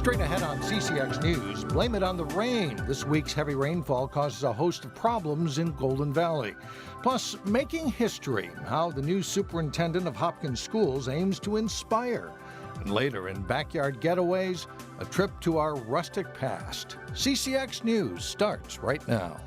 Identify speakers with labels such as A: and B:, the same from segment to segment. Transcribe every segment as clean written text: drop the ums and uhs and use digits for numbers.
A: Straight ahead on CCX News, blame it on the rain. This week's heavy rainfall causes a host of problems in Golden Valley. Plus, making history, how the new superintendent of Hopkins schools aims to inspire. And later in Backyard Getaways, a trip to our rustic past. CCX News starts right now.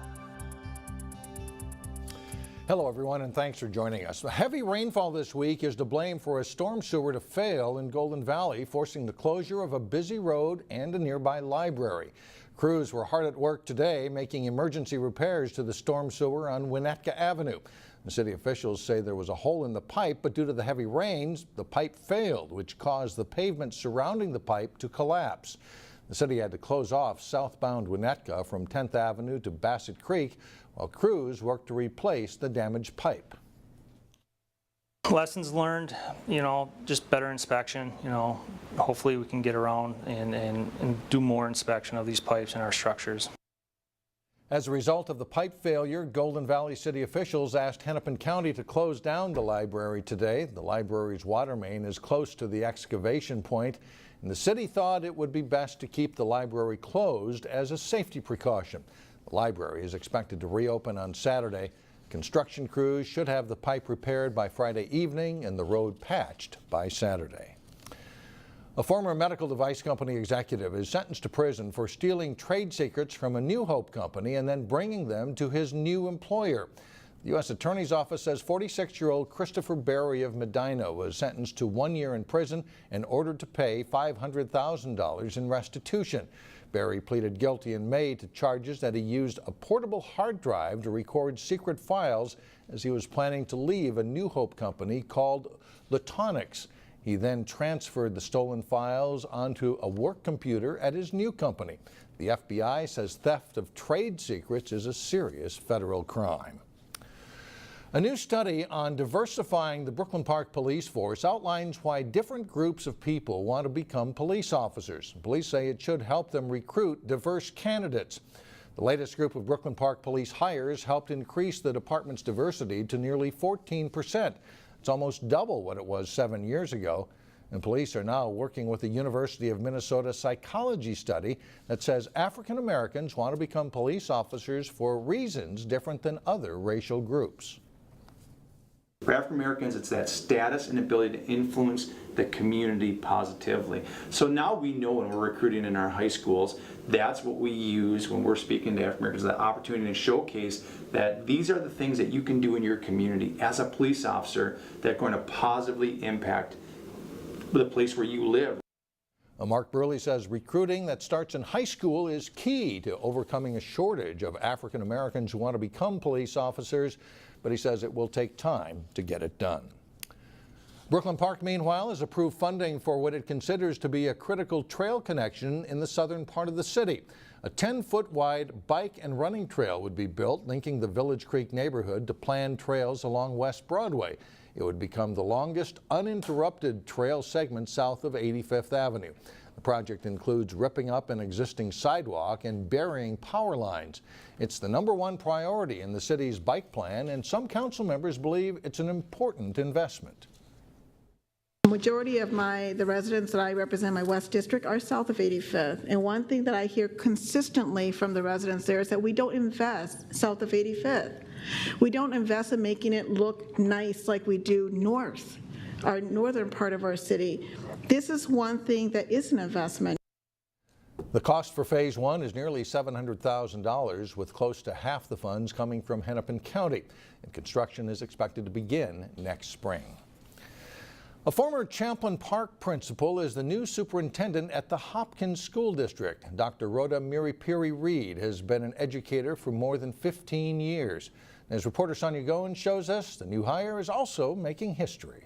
A: Hello, everyone, and thanks for joining us. The heavy rainfall this week is to blame for a storm sewer to fail in Golden Valley, forcing the closure of a busy road and a nearby library. Crews were hard at work today, making emergency repairs to the storm sewer on Winnetka Avenue. The city officials say there was a hole in the pipe, but due to the heavy rains, the pipe failed, which caused the pavement surrounding the pipe to collapse. The city had to close off southbound Winnetka from 10th Avenue to Bassett Creek, while crews worked to replace the damaged pipe.
B: Lessons learned, just better inspection, hopefully we can get around and do more inspection of these pipes and our structures.
A: As a result of the pipe failure, Golden Valley city officials asked Hennepin County to close down the library today. The library's water main is close to the excavation point, and the city thought it would be best to keep the library closed as a safety precaution. The library is expected to reopen on Saturday. Construction crews should have the pipe repaired by Friday evening and the road patched by Saturday. A former medical device company executive is sentenced to prison for stealing trade secrets from a New Hope company and then bringing them to his new employer. The U.S. Attorney's Office says 46-year-old Christopher Berry of Medina was sentenced to 1 year in prison and ordered to pay $500,000 in restitution. Berry pleaded guilty in May to charges that he used a portable hard drive to record secret files as he was planning to leave a New Hope company called Latonics. He then transferred the stolen files onto a work computer at his new company. The FBI says theft of trade secrets is a serious federal crime. A new study on diversifying the Brooklyn Park police force outlines why different groups of people want to become police officers. Police say it should help them recruit diverse candidates. The latest group of Brooklyn Park police hires helped increase the department's diversity to nearly 14%. It's almost double what it was 7 years ago. And police are now working with the University of Minnesota psychology study that says African Americans want to become police officers for reasons different than other racial groups.
C: For African Americans, it's that status and ability to influence the community positively. So now we know when we're recruiting in our high schools, that's what we use when we're speaking to African Americans, that opportunity to showcase that these are the things that you can do in your community as a police officer that are going to positively impact the place where you live.
A: Mark Burley says recruiting that starts in high school is key to overcoming a shortage of African Americans who want to become police officers, but he says it will take time to get it done. Brooklyn Park, meanwhile, has approved funding for what it considers to be a critical trail connection in the southern part of the city. A 10-foot wide bike and running trail would be built, linking the Village Creek neighborhood to planned trails along West Broadway. It would become the longest uninterrupted trail segment south of 85th Avenue. The project includes ripping up an existing sidewalk and burying power lines. It's the #1 priority in the city's bike plan, and some council members believe it's an important investment.
D: The majority of the residents that I represent in my West District are south of 85th. And one thing that I hear consistently from the residents there is that we don't invest south of 85th. We don't invest in making it look nice like we do north, our northern part of our city. This is one thing that is an investment.
A: The cost for Phase 1 is nearly $700,000, with close to half the funds coming from Hennepin County, and construction is expected to begin next spring. A former Champlin Park principal is the new superintendent at the Hopkins School District. Dr. Rhoda Miripiri-Reed has been an educator for more than 15 years. As reporter Sonia Goen shows us, the new hire is also making history.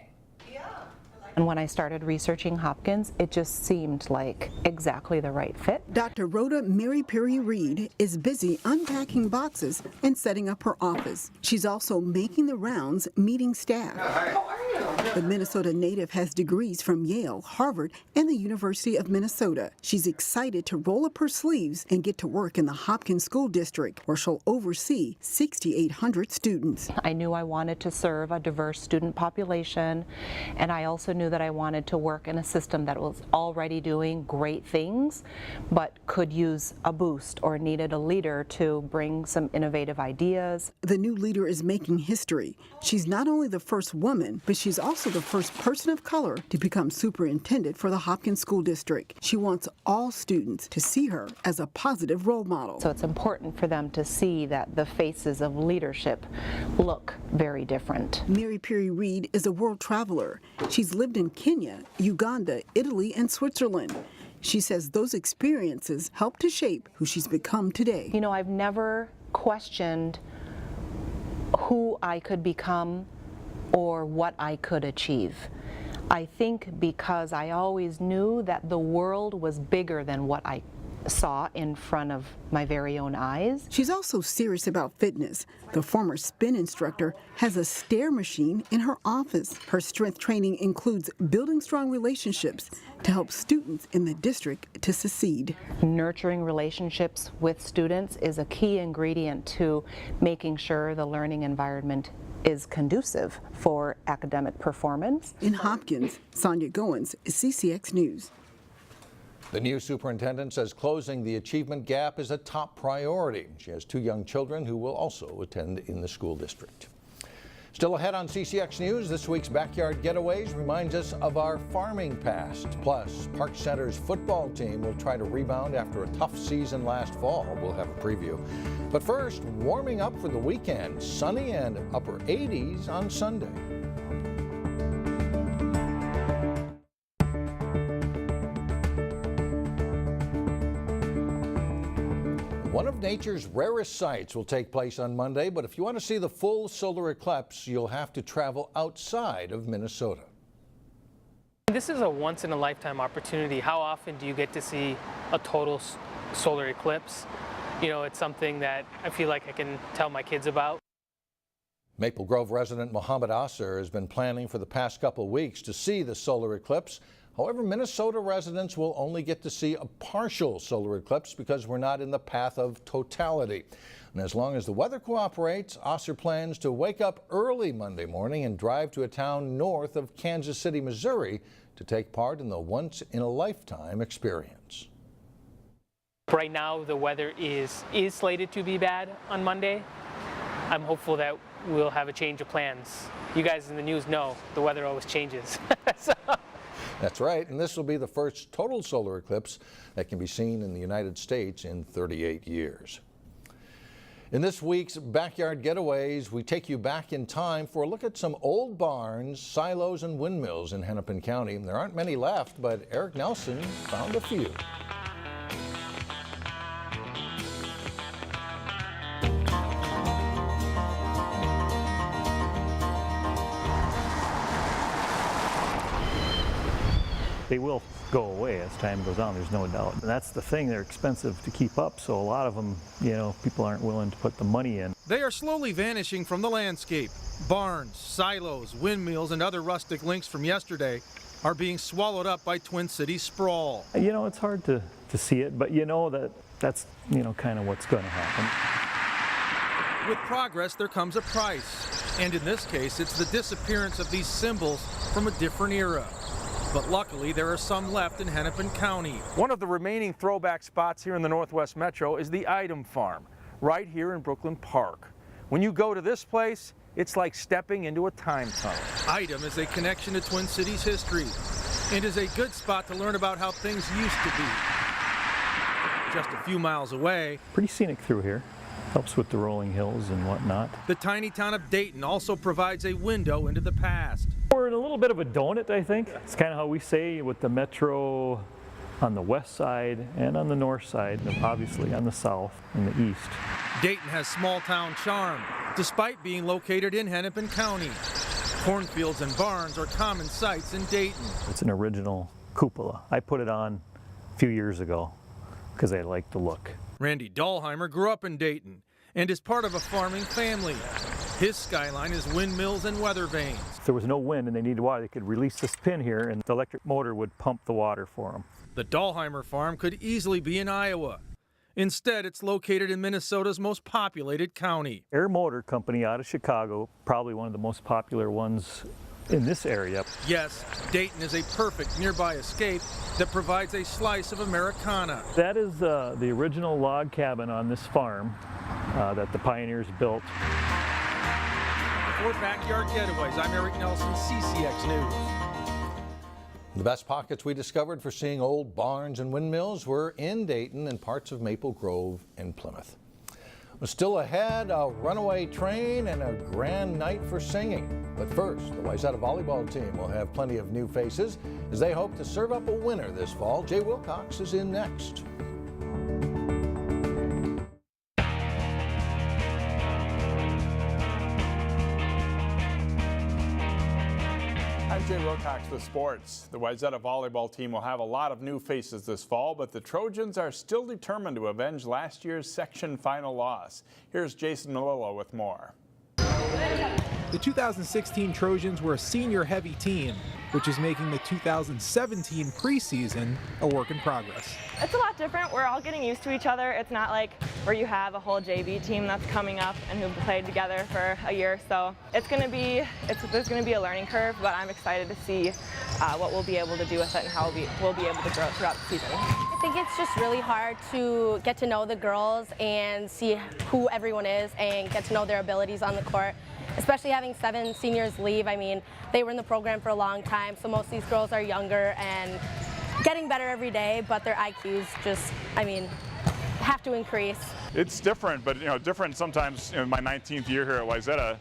E: And when I started researching Hopkins, it just seemed like exactly the right fit.
F: Dr. Rhoda Miripiri-Reed is busy unpacking boxes and setting up her office. She's also making the rounds, meeting staff.
G: How are you?
F: The Minnesota native has degrees from Yale, Harvard, and the University of Minnesota. She's excited to roll up her sleeves and get to work in the Hopkins School District, where she'll oversee 6,800 students.
E: I knew I wanted to serve a diverse student population, and I also knew that I wanted to work in a system that was already doing great things, but could use a boost or needed a leader to bring some innovative ideas.
F: The new leader is making history. She's not only the first woman, but she's also the first person of color to become superintendent for the Hopkins School District. She wants all students to see her as a positive role model.
E: So it's important for them to see that the faces of leadership look very different.
F: Mary Perry Reed is a world traveler. She's lived in Kenya, Uganda, Italy, and Switzerland. She says those experiences helped to shape who she's become today.
E: You know, I've never questioned who I could become or what I could achieve. I think because I always knew that the world was bigger than what I saw in front of my very own eyes.
F: She's also serious about fitness. The former spin instructor has a stair machine in her office. Her strength training includes building strong relationships to help students in the district to succeed.
E: Nurturing relationships with students is a key ingredient to making sure the learning environment is conducive for academic performance.
F: In Hopkins, Sonia Goins, CCX News.
A: The new superintendent says closing the achievement gap is a top priority. She has 2 young children who will also attend in the school district. Still ahead on CCX News, this week's Backyard Getaways reminds us of our farming past. Plus, Park Center's football team will try to rebound after a tough season last fall. We'll have a preview. But first, warming up for the weekend. Sunny and upper 80s on Sunday. One of nature's rarest sights will take place on Monday, but if you want to see the full solar eclipse, you'll have to travel outside of Minnesota.
G: This is a once-in-a-lifetime opportunity. How often do you get to see a total solar eclipse? You know, it's something that I feel like I can tell my kids about.
A: Maple Grove resident Mohammed Osseo has been planning for the past couple of weeks to see the solar eclipse. However, Minnesota residents will only get to see a partial solar eclipse because we're not in the path of totality. And as long as the weather cooperates, Osseo plans to wake up early Monday morning and drive to a town north of Kansas City, Missouri to take part in the once-in-a-lifetime experience.
G: Right now, the weather is slated to be bad on Monday. I'm hopeful that we'll have a change of plans. You guys in the news know the weather always changes.
A: That's right, and this will be the first total solar eclipse that can be seen in the United States in 38 years. In this week's Backyard Getaways, we take you back in time for a look at some old barns, silos, and windmills in Hennepin County. There aren't many left, but Eric Nelson found a few.
H: They will go away as time goes on, there's no doubt. And that's the thing, they're expensive to keep up, so a lot of them, you know, people aren't willing to put the money in.
I: They are slowly vanishing from the landscape. Barns, silos, windmills, and other rustic links from yesterday are being swallowed up by Twin Cities sprawl.
H: You know, it's hard to see it, but you know that's, you know, kind of what's going to happen.
I: With progress, there comes a price. And in this case, it's the disappearance of these symbols from a different era. But luckily, there are some left in Hennepin County. One of the remaining throwback spots here in the Northwest Metro is the Item Farm, right here in Brooklyn Park. When you go to this place, it's like stepping into a time tunnel. Item is a connection to Twin Cities history and is a good spot to learn about how things used to be. Just a few miles away,
H: Pretty scenic through here. Helps with the rolling hills and whatnot.
I: the tiny town of Dayton also provides a window into the past.
H: We're in a little bit of a donut, I think. It's kind of how we say with the metro on the west side and on the north side, and obviously on the south and the east.
I: Dayton has small town charm, despite being located in Hennepin County. Cornfields and barns are common sights in Dayton.
H: It's an original cupola. I put it on a few years ago because I like the look.
I: Randy Dahlheimer grew up in Dayton and is part of a farming family. His skyline is windmills and weather vanes.
H: If there was no wind and they needed water, they could release this pin here and the electric motor would pump the water for them.
I: The Dahlheimer farm could easily be in Iowa. Instead, it's located in Minnesota's most populated county.
H: Air Motor Company out of Chicago, probably one of the most popular ones in this area.
I: Yes, Dayton is a perfect nearby escape that provides a slice of Americana.
H: That is the original log cabin on this farm that the pioneers built.
I: For Backyard Getaways, I'm Eric Nelson, Ccx News.
A: The best pockets we discovered for seeing old barns and windmills were in Dayton and parts of Maple Grove and Plymouth. Still ahead, a runaway train and a grand night for singing. But first, the Wayzata Volleyball team will have plenty of new faces as they hope to serve up a winner this fall. Jay Wilcox is in next.
J: I'm Jay Wilcox with sports. The Wayzata Volleyball team will have a lot of new faces this fall, but the Trojans are still determined to avenge last year's section final loss. Here's Jason Melillo with more.
K: The 2016 Trojans were a senior-heavy team, which is making the 2017 preseason a work in progress.
L: It's a lot different. We're all getting used to each other. It's not like where you have a whole JV team that's coming up and who've played together for a year. So there's going to be a learning curve, but I'm excited to see what we'll be able to do with it and how we'll be able to grow throughout the season.
M: I think it's just really hard to get to know the girls and see who everyone is and get to know their abilities on the court. Especially having 7 seniors leave. I mean, they were in the program for a long time, so most of these girls are younger and getting better every day, but their IQs just, I mean, have to increase.
J: It's different, but different sometimes. In my 19th year here at Wayzata,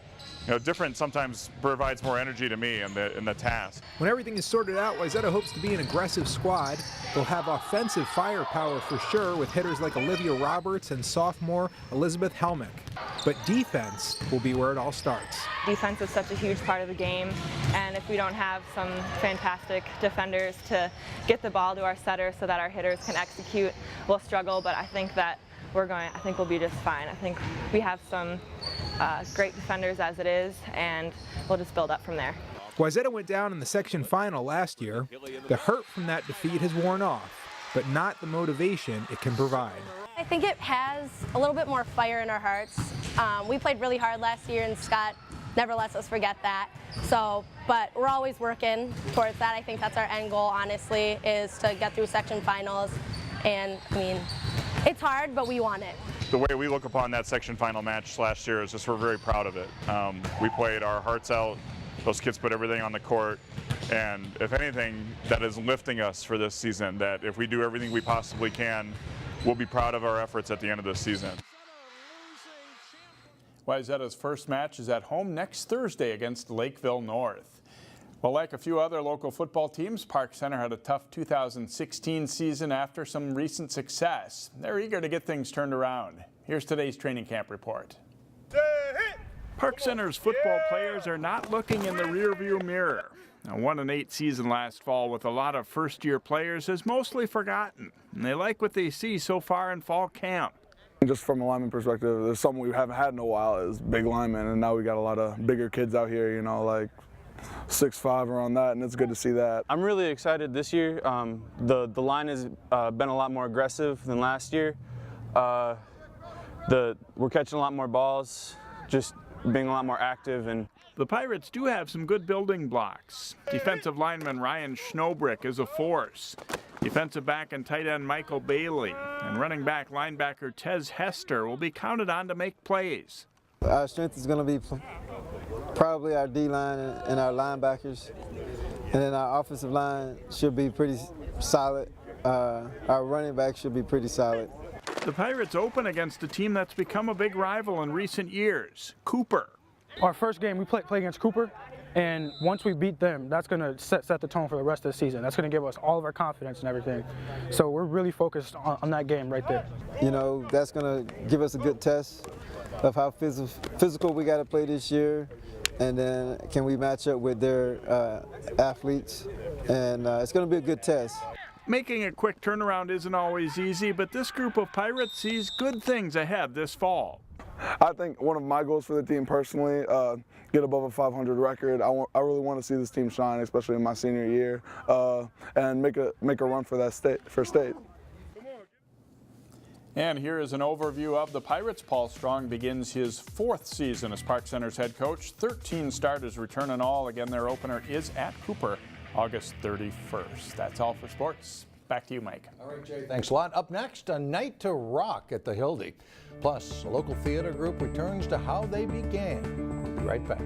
J: different sometimes provides more energy to me in the task.
K: When everything is sorted out, Wayzata hopes to be an aggressive squad. They'll have offensive firepower for sure, with hitters like Olivia Roberts and sophomore Elizabeth Helmick. But defense will be where it all starts.
L: Defense is such a huge part of the game, and if we don't have some fantastic defenders to get the ball to our setter so that our hitters can execute, we'll struggle. But I think that I think we'll be just fine. I think we have some great defenders as it is, and we'll just build up from there.
K: Wayzata went down in the section final last year. The hurt from that defeat has worn off, but not the motivation it can provide.
M: I think it has a little bit more fire in our hearts. We played really hard last year, and Scott never lets us forget that. So, but we're always working towards that. I think that's our end goal, honestly, is to get through section finals. And I mean, it's hard, but we want it.
J: The way we look upon that section final match last year is just we're very proud of it. We played our hearts out. Those kids put everything on the court. And if anything, that is lifting us for this season, that if we do everything we possibly can, we'll be proud of our efforts at the end of this season. Wayzata's first match is at home next Thursday against Lakeville North. Well, like a few other local football teams, Park Center had a tough 2016 season after some recent success. They're eager to get things turned around. Here's today's training camp report. Park Center's football players are not looking in the rearview mirror. A 1-8 season last fall with a lot of first-year players is mostly forgotten, and they like what they see so far in fall camp.
N: Just from a lineman perspective, there's something we haven't had in a while is big linemen, and now we got a lot of bigger kids out here, like 6'5" around that, and it's good to see that.
O: I'm really excited this year. The line has been a lot more aggressive than last year. We're catching a lot more balls, just being a lot more active. And
J: the Pirates do have some good building blocks. Defensive lineman Ryan Schnobrick is a force. Defensive back and tight end Michael Bailey and running back linebacker Tez Hester will be counted on to make plays.
P: Our strength is going to be probably our D-line and our linebackers. And then our offensive line should be pretty solid. Our running back should be pretty solid.
J: The Pirates open against a team that's become a big rival in recent years, Cooper.
Q: Our first game, we play against Cooper, and once we beat them, that's going to set the tone for the rest of the season. That's going to give us all of our confidence and everything. So we're really focused on that game right there.
P: That's going to give us a good test of how physical we got to play this year, and then can we match up with their athletes, and it's going to be a good test.
J: Making a quick turnaround isn't always easy, but this group of Pirates sees good things ahead this fall.
N: I think one of my goals for the team personally, get above a 500 record. I really want to see this team shine, especially in my senior year, and make a run for that state.
J: And here is an overview of the Pirates. Paul Strong begins his 4th season as Park Center's head coach. 13 starters return in all. Again, their opener is at Cooper, August 31st. That's all for sports. Back to you, Mike.
A: All right, Jay, thanks a lot. Up next, a night to rock at the Hilde. Plus, a local theater group returns to how they began. We'll be right back.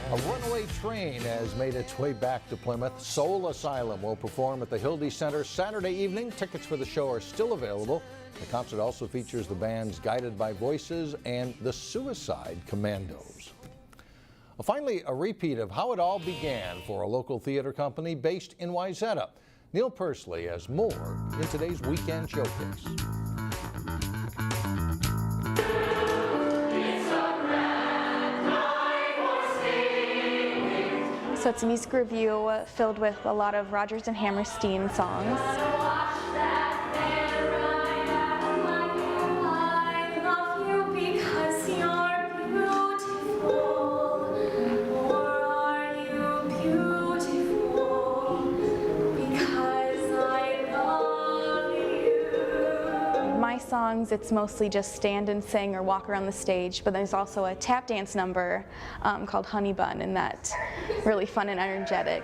A: A runaway train has made its way back to Plymouth. Soul Asylum will perform at the Hilde Center Saturday evening. Tickets for the show are still available. The concert also features the bands Guided by Voices and the Suicide Commandos. Well, finally, a repeat of how it all began for a local theater company based in Wayzata. Neil Persley has more in today's Weekend Showcase.
R: So it's a music review filled with a lot of Rodgers and Hammerstein songs. My songs, it's mostly just stand and sing or walk around the stage, but there's also a tap dance number called Honey Bun, and that's really fun and energetic.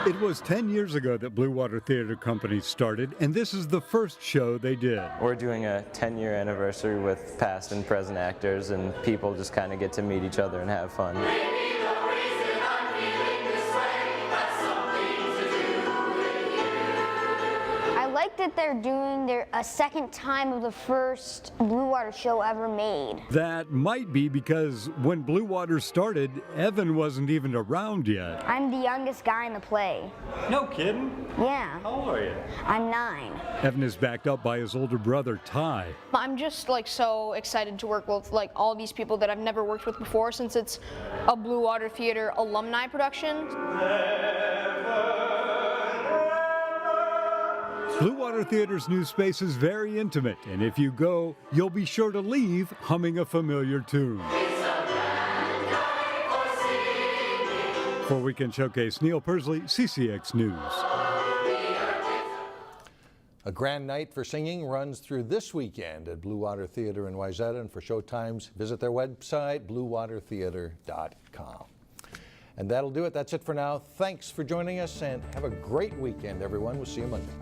S: It was 10 years ago that Blue Water Theater Company started, and this is the first show they did.
T: We're doing a 10-year anniversary with past and present actors, and people just kind of get to meet each other and have fun.
U: I like that they're doing a second time of the first Blue Water show ever made.
S: That might be because when Blue Water started, Evan wasn't even around yet.
U: I'm the youngest guy in the play.
S: No kidding?
U: Yeah.
S: How old are you?
U: I'm 9.
S: Evan is backed up by his older brother, Ty.
V: I'm just so excited to work with all these people that I've never worked with before, since it's a Blue Water Theater alumni production.
S: Blue Water Theater's new space is very intimate, and if you go, you'll be sure to leave humming a familiar tune. For Weekend Showcase, Neil Persley, Ccx News.
A: A grand night for singing runs through this weekend at Blue Water Theater in Wayzata, and for showtimes, visit their website, bluewatertheater.com. And that'll do it. That's it for now. Thanks for joining us, and have a great weekend, everyone. We'll see you Monday.